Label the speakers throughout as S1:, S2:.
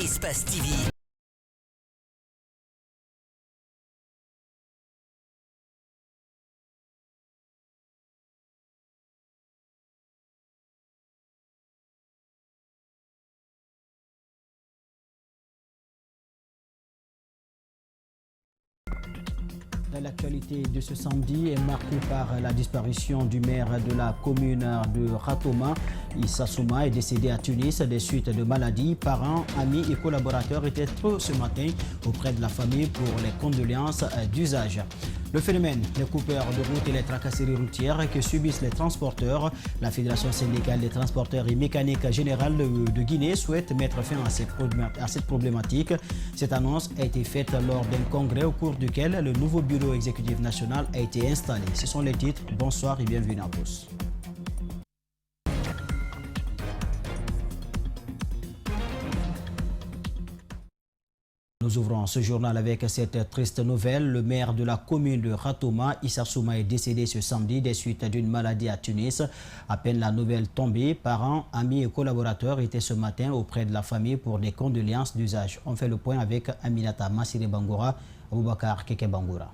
S1: Espace TV.
S2: L'actualité de ce samedi est marquée par la disparition du maire de la commune de Ratoma. Issa Souma est décédé à Tunis des suites de maladies. Parents, amis et collaborateurs étaient tôt ce matin auprès de la famille pour les condoléances d'usage. Le phénomène, les coupeurs de route et les tracasseries routières que subissent les transporteurs. La Fédération syndicale des transporteurs et mécaniques générale de Guinée souhaite mettre fin à cette problématique. Cette annonce a été faite lors d'un congrès au cours duquel le nouveau bureau exécutif national a été installé. Ce sont les titres. Bonsoir et bienvenue à tous. Nous ouvrons ce journal avec cette triste nouvelle. Le maire de la commune de Ratoma, Issa Souma, est décédé ce samedi des suites d'une maladie à Tunis. À peine la nouvelle tombée, parents, amis et collaborateurs étaient ce matin auprès de la famille pour des condoléances d'usage. On fait le point avec Aminata Massire Bangoura, Aboubakar Keke Bangoura.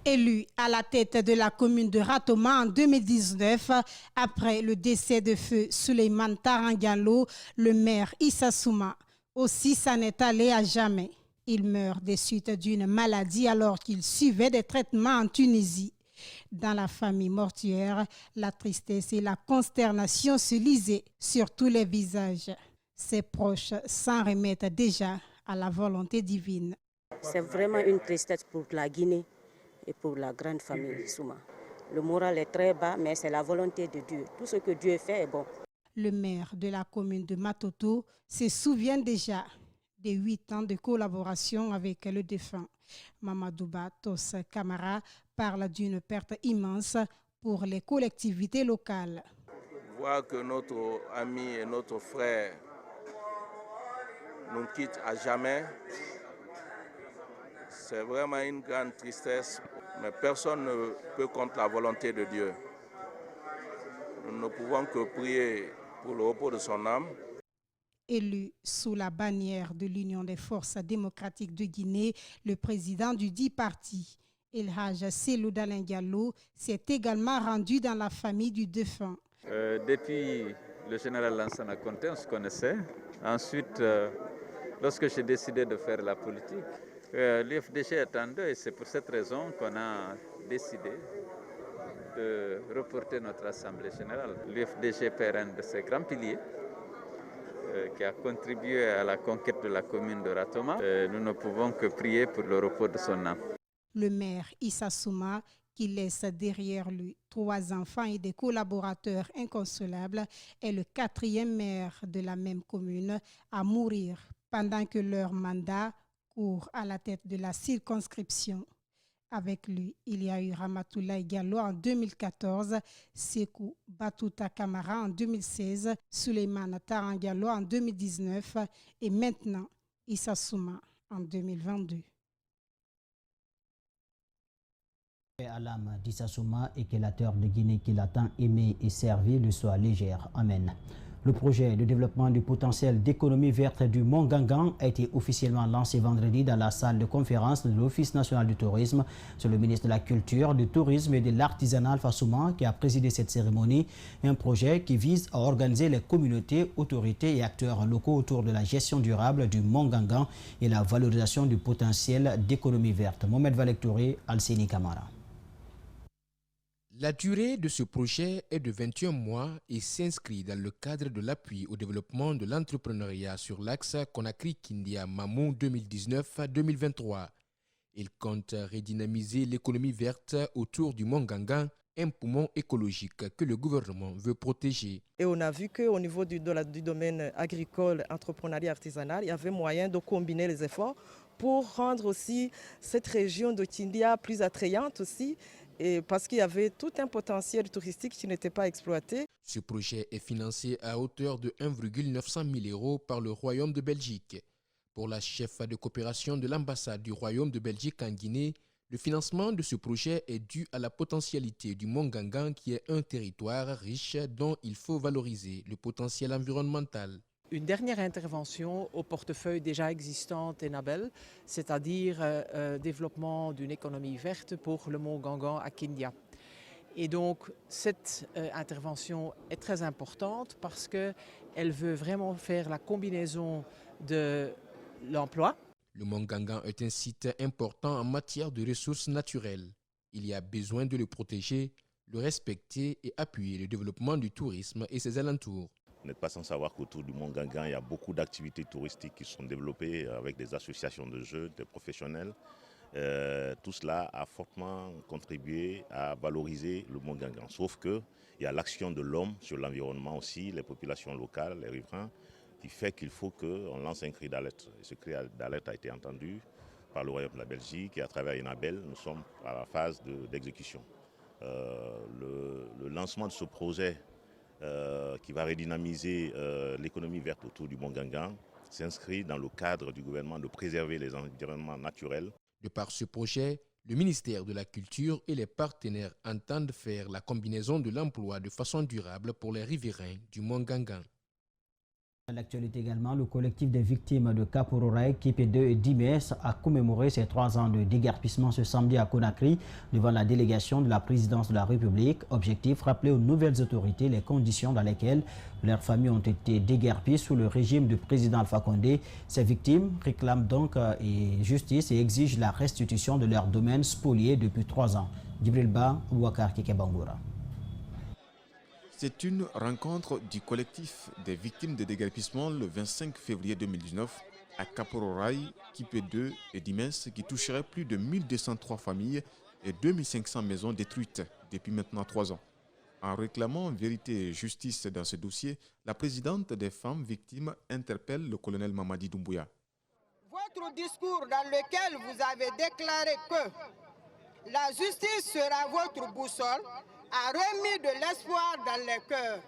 S3: Élu à la tête de la commune de Ratoma en 2019, après le décès de feu Souleymane Tarangalo, le maire Issa Souma aussi s'en est allé à jamais. Il meurt des suites d'une maladie alors qu'il suivait des traitements en Tunisie. Dans la famille mortuaire, la tristesse et la consternation se lisaient sur tous les visages. Ses proches s'en remettent déjà à la volonté divine.
S4: C'est vraiment une tristesse pour la Guinée et pour la grande famille Souma. Le moral est très bas, mais c'est la volonté de Dieu. Tout ce que Dieu fait est bon.
S3: Le maire de la commune de Matoto se souvient déjà des 8 ans de collaboration avec le défunt. Mamadouba Tos Kamara parle d'une perte immense pour les collectivités locales.
S5: Voir que notre ami et notre frère nous quittent à jamais, c'est vraiment une grande tristesse, mais personne ne peut contre la volonté de Dieu. Nous ne pouvons que prier pour le repos de son âme.
S3: Élu sous la bannière de l'Union des forces démocratiques de Guinée, le président du dit parti, El Hadj Cellou Dalein Diallo, s'est également rendu dans la famille du défunt.
S6: Depuis le général Lansana Conté, on se connaissait. Ensuite, lorsque j'ai décidé de faire la politique, l'UFDG est en deuil et c'est pour cette raison qu'on a décidé de reporter notre Assemblée générale. L'UFDG perd un de ses grands piliers qui a contribué à la conquête de la commune de Ratoma. Nous ne pouvons que prier pour le repos de son âme.
S3: Le maire Issa Souma, qui laisse derrière lui 3 enfants et des collaborateurs inconsolables, est le 4e maire de la même commune à mourir pendant que leur mandat court à la tête de la circonscription. Avec lui, il y a eu Ramatoulaye Diallo en 2014, Sekou Batouta Kamara en 2016, Souleymane Tarangalo en 2019 et maintenant Issa Souma en 2022.
S2: À l'âme d'Issa Souma et que la terre de Guinée qu'il a tant aimé et servi lui soit légère. Amen. Le projet de développement du potentiel d'économie verte du Mont Gangan a été officiellement lancé vendredi dans la salle de conférence de l'Office national du tourisme. C'est le ministre de la Culture, du Tourisme et de l'Artisanat Alpha Souma qui a présidé cette cérémonie. Un projet qui vise à organiser les communautés, autorités et acteurs locaux autour de la gestion durable du Mont Gangan et la valorisation du potentiel d'économie verte. Mohamed Valektouré, Alseni Kamara.
S7: La durée de ce projet est de 21 mois et s'inscrit dans le cadre de l'appui au développement de l'entrepreneuriat sur l'axe Conakry-Kindia-Mamou 2019-2023. Il compte redynamiser l'économie verte autour du Mont Gangan, un poumon écologique que le gouvernement veut protéger.
S8: Et on a vu qu'au niveau du domaine agricole, entrepreneuriat artisanal, il y avait moyen de combiner les efforts pour rendre aussi cette région de Kindia plus attrayante aussi, et parce qu'il y avait tout un potentiel touristique qui n'était pas exploité.
S7: Ce projet est financé à hauteur de 1,900 000 € par le Royaume de Belgique. Pour la chef de coopération de l'ambassade du Royaume de Belgique en Guinée, le financement de ce projet est dû à la potentialité du Mont Gangan qui est un territoire riche dont il faut valoriser le potentiel environnemental.
S1: une dernière intervention au portefeuille déjà existant Enabel, c'est-à-dire développement d'une économie verte pour le mont Gangan à Kindia. Et donc cette intervention est très importante parce qu'elle veut vraiment faire la combinaison de l'emploi.
S7: Le mont Gangan est un site important en matière de ressources naturelles. Il y a besoin de le protéger, le respecter et appuyer le développement du tourisme et ses alentours.
S9: Vous n'êtes pas sans savoir qu'autour du mont Gangan, il y a beaucoup d'activités touristiques qui sont développées avec des associations de jeunes, des professionnels. Tout cela a fortement contribué à valoriser le mont Gangan. Sauf qu'il y a l'action de l'homme sur l'environnement aussi, les populations locales, les riverains, qui fait qu'il faut qu'on lance un cri d'alerte. Et ce cri d'alerte a été entendu par le Royaume de la Belgique et à travers Enabel, nous sommes à la phase d'exécution. Le lancement de ce projet qui va redynamiser l'économie verte autour du mont Gangan s'inscrit dans le cadre du gouvernement de préserver les environnements naturels.
S7: De par ce projet, le ministère de la Culture et les partenaires entendent faire la combinaison de l'emploi de façon durable pour les riverains du mont Gangan.
S2: Dans l'actualité également, le collectif des victimes de Kapororaï, KIP2 et Dimès a commémoré ses 3 ans de déguerpissement ce samedi à Conakry devant la délégation de la présidence de la République. Objectif, rappeler aux nouvelles autorités les conditions dans lesquelles leurs familles ont été déguerpies sous le régime du président Alpha Condé. Ces victimes réclament donc justice et exigent la restitution de leurs domaines spoliés depuis 3 ans. Djibril Ba, Ouakar Kikebangoura.
S10: C'est une rencontre du collectif des victimes de déguerpissement le 25 février 2019 à Kapororaï, KIP2 et Dimès qui toucherait plus de 1203 familles et 2500 maisons détruites depuis maintenant 3 ans. En réclamant vérité et justice dans ce dossier, la présidente des femmes victimes interpelle le colonel Mamadi Doumbouya.
S11: Votre discours dans lequel vous avez déclaré que la justice sera votre boussole a remis de l'espoir dans les cœurs.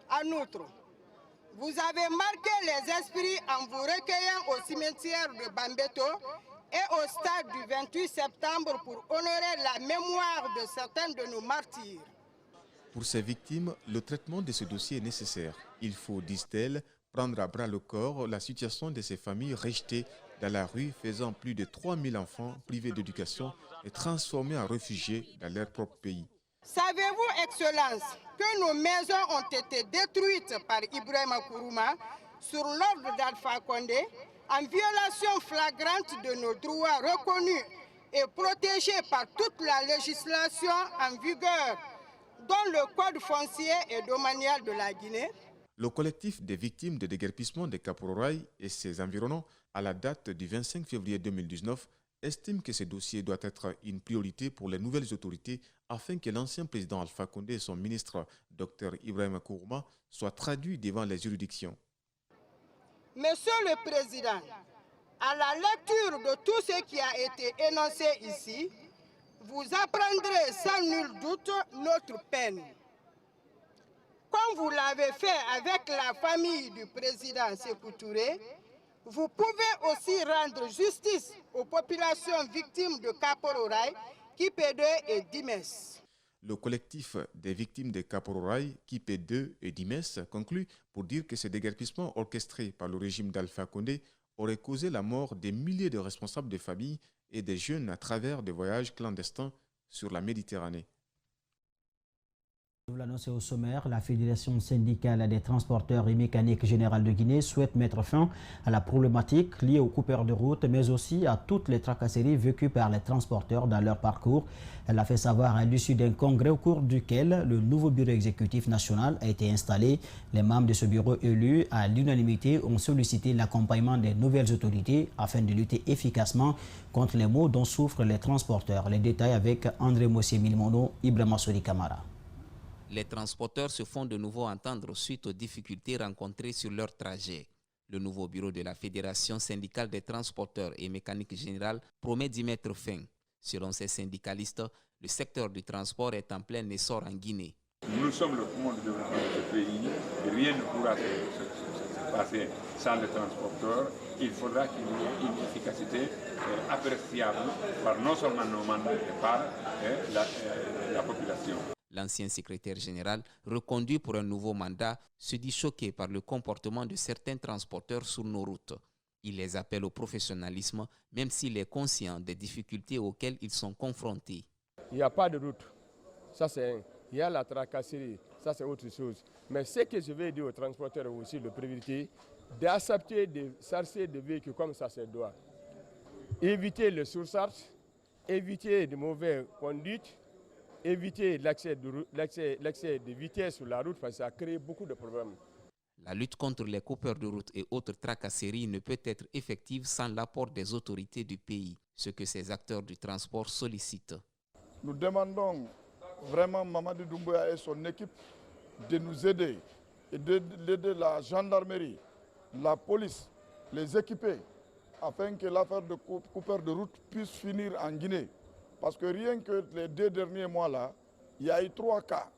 S11: En outre, vous avez marqué les esprits en vous recueillant au cimetière de Bambeto et au stade du 28 septembre pour honorer la mémoire de certains de nos martyrs.
S10: Pour ces victimes, le traitement de ce dossier est nécessaire. Il faut, disent-elles, prendre à bras le corps la situation de ces familles rejetées dans la rue, faisant plus de 3000 enfants privés d'éducation et transformés en réfugiés dans leur propre pays.
S11: Savez-vous, Excellence, que nos maisons ont été détruites par Ibrahima Kourouma sur l'ordre d'Alpha Condé en violation flagrante de nos droits reconnus et protégés par toute la législation en vigueur, dont le Code foncier et domanial de la Guinée?
S10: Le collectif des victimes de déguerpissement de Kapororaï et ses environnants, à la date du 25 février 2019, estime que ce dossier doit être une priorité pour les nouvelles autorités afin que l'ancien président Alpha Condé et son ministre Dr Ibrahima Kourouma soient traduits devant les juridictions.
S11: Monsieur le Président, à la lecture de tout ce qui a été énoncé ici, vous apprendrez sans nul doute notre peine. Comme vous l'avez fait avec la famille du président Sékou Touré, vous pouvez aussi rendre justice aux populations victimes de Kapororaï, KIP2 et Dimès.
S10: Le collectif des victimes de Kapororaï, KIP2 et Dimès conclut pour dire que ces déguerpissements orchestrés par le régime d'Alpha Condé auraient causé la mort des milliers de responsables de familles et des jeunes à travers des voyages clandestins sur la Méditerranée.
S2: Vous l'annoncez au sommaire, la Fédération syndicale des transporteurs et mécaniques générale de Guinée souhaite mettre fin à la problématique liée aux coupeurs de route, mais aussi à toutes les tracasseries vécues par les transporteurs dans leur parcours. Elle l'a fait savoir à l'issue d'un congrès au cours duquel le nouveau bureau exécutif national a été installé. Les membres de ce bureau élus à l'unanimité ont sollicité l'accompagnement des nouvelles autorités afin de lutter efficacement contre les maux dont souffrent les transporteurs. Les détails avec André Mossier-Milmono, Ibrahima Sori Kamara.
S12: Les transporteurs se font de nouveau entendre suite aux difficultés rencontrées sur leur trajet. Le nouveau bureau de la Fédération syndicale des transporteurs et mécaniques générales promet d'y mettre fin. Selon ces syndicalistes, le secteur du transport est en plein essor en Guinée.
S13: Nous sommes le poumon de développement de ce pays et rien ne pourra se passer sans les transporteurs. Il faudra qu'il y ait une efficacité appréciable par non seulement nos membres, mais par la population.
S12: L'ancien secrétaire général, reconduit pour un nouveau mandat, se dit choqué par le comportement de certains transporteurs sur nos routes. Il les appelle au professionnalisme, même s'il est conscient des difficultés auxquelles ils sont confrontés.
S14: Il n'y a pas de route, ça c'est un. Il y a la tracasserie, ça c'est autre chose. Mais ce que je vais dire aux transporteurs aussi, de priorité, d'accepter de charger des véhicules comme ça se doit. Éviter le surcharge, éviter de mauvaises conduites, éviter l'excès de vitesse sur la route parce que ça crée beaucoup de problèmes.
S12: La lutte contre les coupeurs de route et autres tracasseries ne peut être effective sans l'apport des autorités du pays, ce que ces acteurs du transport sollicitent.
S15: Nous demandons vraiment Mamadou Doumbouya et son équipe de nous aider et d'aider la gendarmerie, la police, les équiper afin que l'affaire de coupeurs de route puisse finir en Guinée. Parce que rien que les 2 derniers mois-là, il y a eu 3 cas.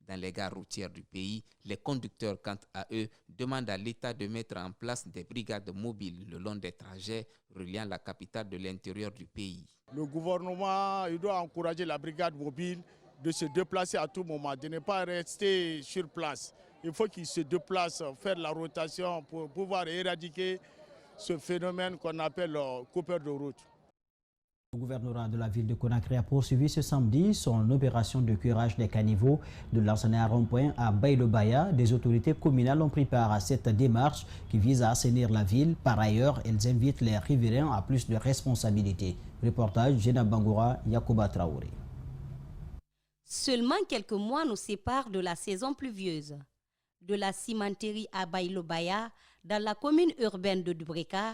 S12: Dans les gares routières du pays, les conducteurs, quant à eux, demandent à l'État de mettre en place des brigades mobiles le long des trajets reliant la capitale de l'intérieur du pays.
S16: Le gouvernement il doit encourager la brigade mobile de se déplacer à tout moment, de ne pas rester sur place. Il faut qu'ils se déplacent, faire la rotation pour pouvoir éradiquer ce phénomène qu'on appelle coupeur de route.
S2: Le gouvernorat de la ville de Conakry a poursuivi ce samedi son opération de curage des caniveaux de l'ancien rond-point à Baïlo-Baya. Des autorités communales ont pris part à cette démarche qui vise à assainir la ville. Par ailleurs, elles invitent les riverains à plus de responsabilités. Reportage Jenna Bangoura, Yacouba Traoré.
S17: Seulement quelques mois nous séparent de la saison pluvieuse. De la cimenterie à Baïlo-Baya, dans la commune urbaine de Dubreka,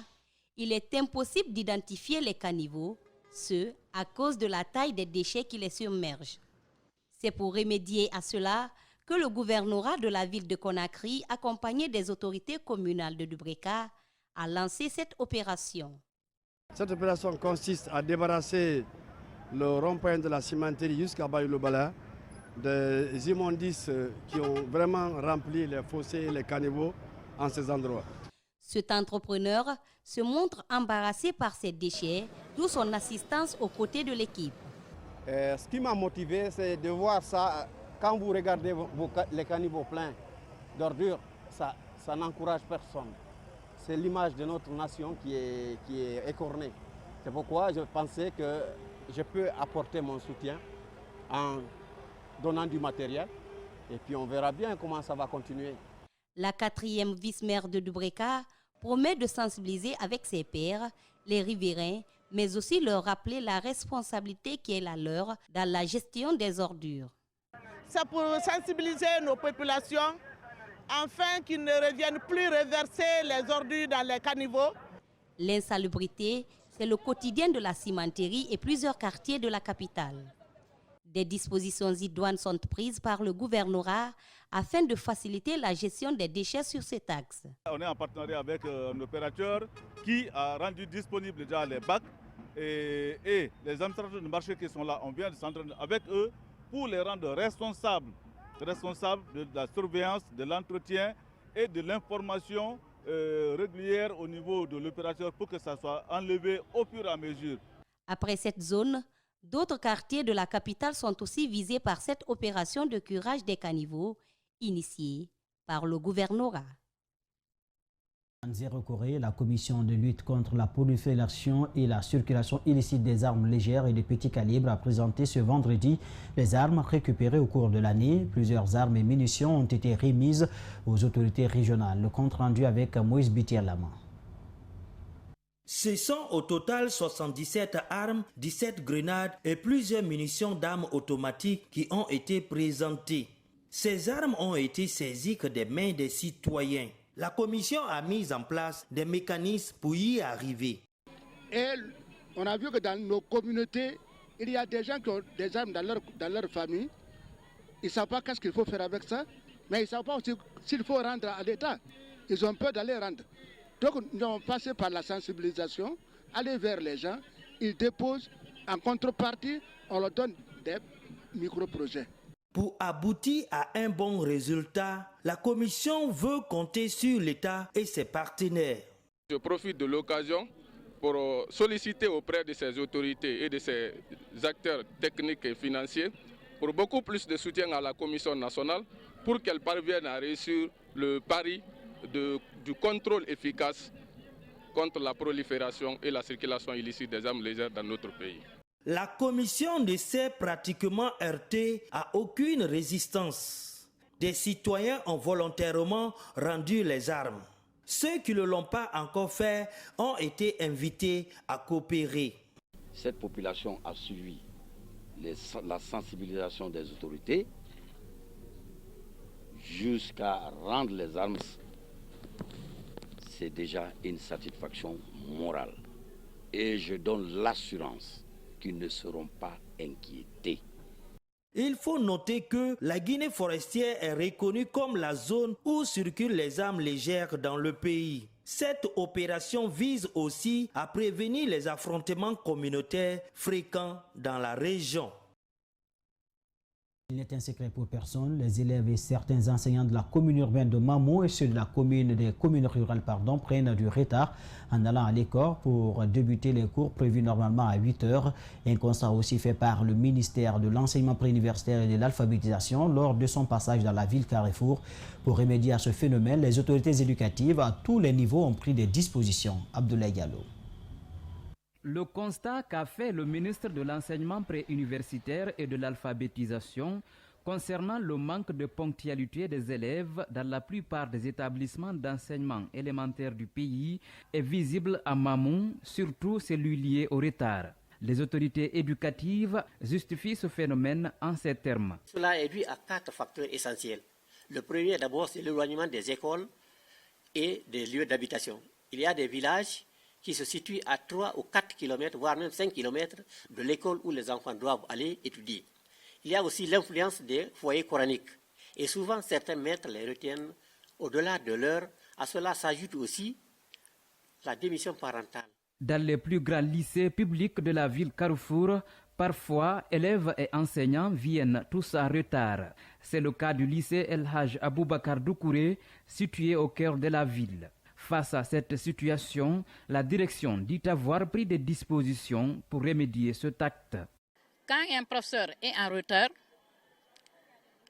S17: il est impossible d'identifier les caniveaux, ce à cause de la taille des déchets qui les submergent. C'est pour remédier à cela que le gouvernorat de la ville de Conakry, accompagné des autorités communales de Dubreka, a lancé cette opération.
S18: Cette opération consiste à débarrasser le rond-point de la cimenterie jusqu'à Baïlo-Baya des immondices qui ont vraiment rempli les fossés et les caniveaux en ces endroits.
S17: Cet entrepreneur se montre embarrassé par ces déchets, d'où son assistance aux côtés de l'équipe.
S18: Ce qui m'a motivé, c'est de voir ça. Quand vous regardez les caniveaux pleins d'ordures, ça n'encourage personne. C'est l'image de notre nation qui est écornée. C'est pourquoi je pensais que je peux apporter mon soutien en donnant du matériel. Et puis on verra bien comment ça va continuer.
S17: La 4e vice-maire de Dubreka promet de sensibiliser avec ses pairs, les riverains, mais aussi leur rappeler la responsabilité qui est la leur dans la gestion des ordures.
S19: C'est pour sensibiliser nos populations afin qu'ils ne reviennent plus reverser les ordures dans les caniveaux.
S17: L'insalubrité, c'est le quotidien de la cimenterie et plusieurs quartiers de la capitale. Des dispositions idoines sont prises par le gouvernorat afin de faciliter la gestion des déchets sur cet axe.
S20: On est en partenariat avec un opérateur qui a rendu disponibles déjà les bacs et les administrateurs de marché qui sont là, on vient de s'entraîner avec eux pour les rendre responsables de la surveillance, de l'entretien et de l'information régulière au niveau de l'opérateur pour que ça soit enlevé au fur et à mesure.
S17: Après cette zone, d'autres quartiers de la capitale sont aussi visés par cette opération de curage des caniveaux initiée par le gouvernorat.
S2: La commission de lutte contre la prolifération et la circulation illicite des armes légères et de petit calibre a présenté ce vendredi les armes récupérées au cours de l'année. Plusieurs armes et munitions ont été remises aux autorités régionales. Le compte rendu avec Moïse Bitier-Lama.
S21: Ce sont au total 77 armes, 17 grenades et plusieurs munitions d'armes automatiques qui ont été présentées. Ces armes ont été saisies que des mains des citoyens. La commission a mis en place des mécanismes pour y arriver.
S22: Et on a vu que dans nos communautés, il y a des gens qui ont des armes dans leur famille. Ils ne savent pas qu'est-ce qu'il faut faire avec ça, mais ils ne savent pas aussi s'il faut rendre à l'État. Ils ont peur d'aller rendre. Donc nous avons passé par la sensibilisation, aller vers les gens, ils déposent, en contrepartie, on leur donne des micro-projets.
S21: Pour aboutir à un bon résultat, la commission veut compter sur l'État et ses partenaires.
S23: Je profite de l'occasion pour solliciter auprès de ces autorités et de ces acteurs techniques et financiers pour beaucoup plus de soutien à la Commission nationale pour qu'elle parvienne à réussir le pari du contrôle efficace contre la prolifération et la circulation illicite des armes légères dans notre pays.
S21: La commission ne s'est pratiquement heurtée à aucune résistance. Des citoyens ont volontairement rendu les armes. Ceux qui ne l'ont pas encore fait ont été invités à coopérer.
S4: Cette population a suivi la sensibilisation des autorités jusqu'à rendre les armes. C'est déjà une satisfaction morale. Et je donne l'assurance qu'ils ne seront pas inquiétés.
S21: Il faut noter que la Guinée forestière est reconnue comme la zone où circulent les armes légères dans le pays. Cette opération vise aussi à prévenir les affrontements communautaires fréquents dans la région.
S2: Il n'est un secret pour personne. Les élèves et certains enseignants de la commune urbaine de Mamou et ceux de la des communes rurales prennent du retard en allant à l'école pour débuter les cours prévus normalement à 8 heures. Un constat aussi fait par le ministère de l'enseignement préuniversitaire et de l'alphabétisation lors de son passage dans la ville Carrefour. Pour remédier à ce phénomène, les autorités éducatives à tous les niveaux ont pris des dispositions. Abdoulaye Diallo.
S5: Le constat qu'a fait le ministre de l'enseignement préuniversitaire et de l'alphabétisation concernant le manque de ponctualité des élèves dans la plupart des établissements d'enseignement élémentaire du pays est visible à Mamou, surtout celui lié au retard. Les autorités éducatives justifient ce phénomène en ces termes.
S6: Cela est dû à 4 facteurs essentiels. Le premier d'abord, c'est l'éloignement des écoles et des lieux d'habitation. Il y a des villages qui se situe à 3 ou 4 km, voire même 5 km de l'école où les enfants doivent aller étudier. Il y a aussi l'influence des foyers coraniques. Et souvent, certains maîtres les retiennent au-delà de l'heure. À cela s'ajoute aussi la démission parentale.
S5: Dans les plus grands lycées publics de la ville Carrefour, parfois, élèves et enseignants viennent tous en retard. C'est le cas du lycée El Haj Aboubakar Doukouré, situé au cœur de la ville. Face à cette situation, la direction dit avoir pris des dispositions pour remédier ce acte.
S24: Quand un professeur est en retard,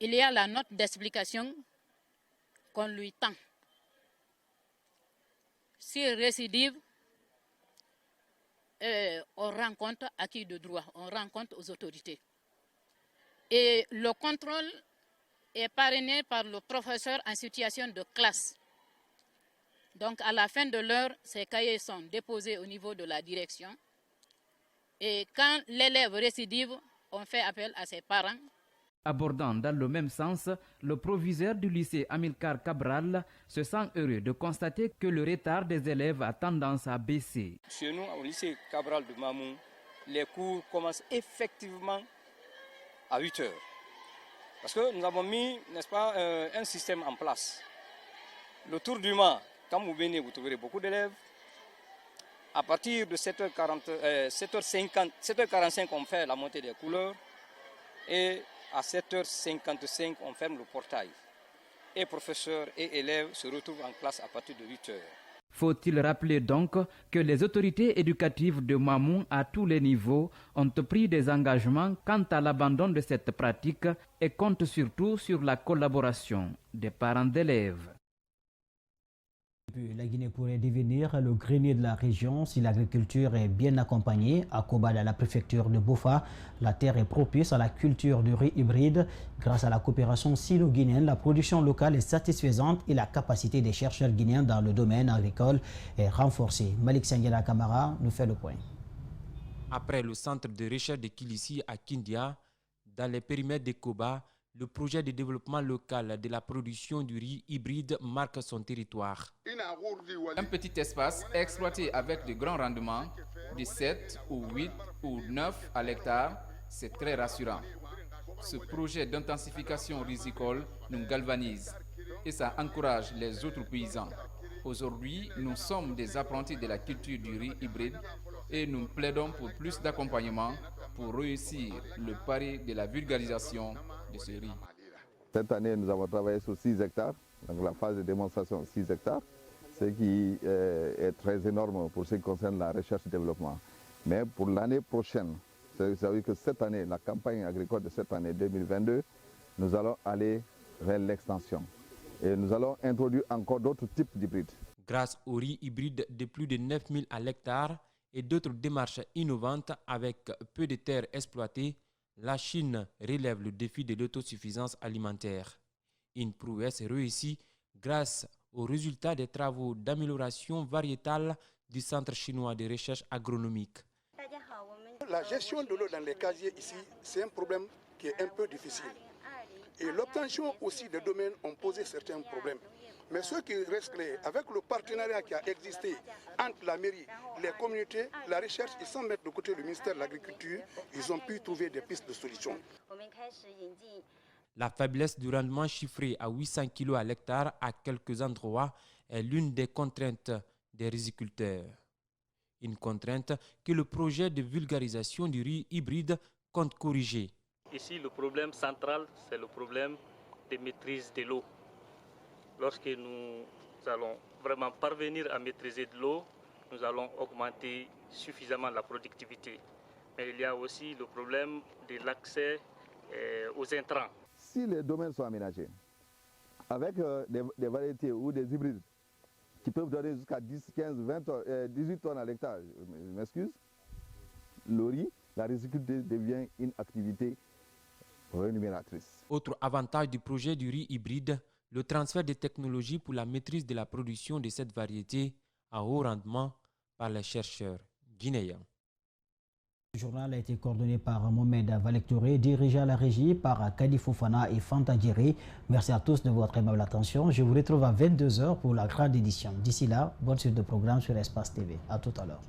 S24: il y a la note d'explication qu'on lui tend. S'il récidive, on rend compte à qui de droit, on rend compte aux autorités. Et le contrôle est parrainé par le professeur en situation de classe. Donc à la fin de l'heure, ces cahiers sont déposés au niveau de la direction. Et quand l'élève récidive, on fait appel à ses parents.
S5: Abordant dans le même sens, le proviseur du lycée Amilcar Cabral se sent heureux de constater que le retard des élèves a tendance à baisser.
S25: Chez nous, au lycée Cabral de Mamou, les cours commencent effectivement à 8 heures. Parce que nous avons mis, n'est-ce pas, un système en place. Le tour du mât. Quand vous venez, vous trouverez beaucoup d'élèves. À partir de 7h45, on fait la montée des couleurs. Et à 7h55, on ferme le portail. Et professeurs et élèves se retrouvent en classe à partir de 8h.
S5: Faut-il rappeler donc que les autorités éducatives de Mamou à tous les niveaux ont pris des engagements quant à l'abandon de cette pratique et comptent surtout sur la collaboration des parents d'élèves.
S2: La Guinée pourrait devenir le grenier de la région si l'agriculture est bien accompagnée. À Kobal, à la préfecture de Bofa, la terre est propice à la culture du riz hybride. Grâce à la coopération sino-guinéenne, la production locale est satisfaisante et la capacité des chercheurs guinéens dans le domaine agricole est renforcée. Malik Sanguela Kamara nous fait le point.
S26: Après le centre de recherche de Kilissi à Kindia, dans les périmètres de Koba, le projet de développement local de la production du riz hybride marque son territoire.
S27: Un petit espace exploité avec de grands rendements, de 7 ou 8 ou 9 à l'hectare, c'est très rassurant. Ce projet d'intensification risicole nous galvanise et ça encourage les autres paysans. Aujourd'hui, nous sommes des apprentis de la culture du riz hybride et nous plaidons pour plus d'accompagnement pour réussir le pari de la vulgarisation de ce riz.
S28: Cette année, nous avons travaillé sur 6 hectares, donc la phase de démonstration 6 hectares, ce qui est très énorme pour ce qui concerne la recherche et développement. Mais pour l'année prochaine, C'est-à-dire que cette année, la campagne agricole de cette année 2022, nous allons aller vers l'extension. Et nous allons introduire encore d'autres types d'hybrides.
S26: Grâce au riz hybride de plus de 9000 à l'hectare et d'autres démarches innovantes avec peu de terres exploitées, la Chine relève le défi de l'autosuffisance alimentaire. Une prouesse réussie grâce aux résultats des travaux d'amélioration variétale du Centre chinois de recherche agronomique.
S22: La gestion de l'eau dans les casiers ici, c'est un problème qui est un peu difficile. Et l'obtention aussi des domaines ont posé certains problèmes. Mais ce qui reste clair, avec le partenariat qui a existé entre la mairie, les communautés, la recherche, et sans mettre de côté le ministère de l'Agriculture, ils ont pu trouver des pistes de solutions.
S26: La faiblesse du rendement chiffré à 800 kg à l'hectare à quelques endroits est l'une des contraintes des riziculteurs. Une contrainte que le projet de vulgarisation du riz hybride compte corriger.
S1: Ici, le problème central, c'est le problème de maîtrise de l'eau. Lorsque nous allons vraiment parvenir à maîtriser de l'eau, nous allons augmenter suffisamment la productivité. Mais il y a aussi le problème de l'accès aux intrants.
S28: Si les domaines sont aménagés, avec des variétés ou des hybrides qui peuvent donner jusqu'à 10, 15, 20, 18 tonnes à l'hectare, je m'excuse, le riz, la riziculture devient une activité rémunératrice.
S26: Autre avantage du projet du riz hybride, le transfert des technologies pour la maîtrise de la production de cette variété à haut rendement par les chercheurs guinéens.
S2: Le journal a été coordonné par Mohamed Valectouré, dirigé à la régie par Kadi Fofana et Fanta Djiri. Merci à tous de votre aimable attention. Je vous retrouve à 22h pour la grande édition. D'ici là, bonne suite de programmes sur Espace TV. À tout à l'heure.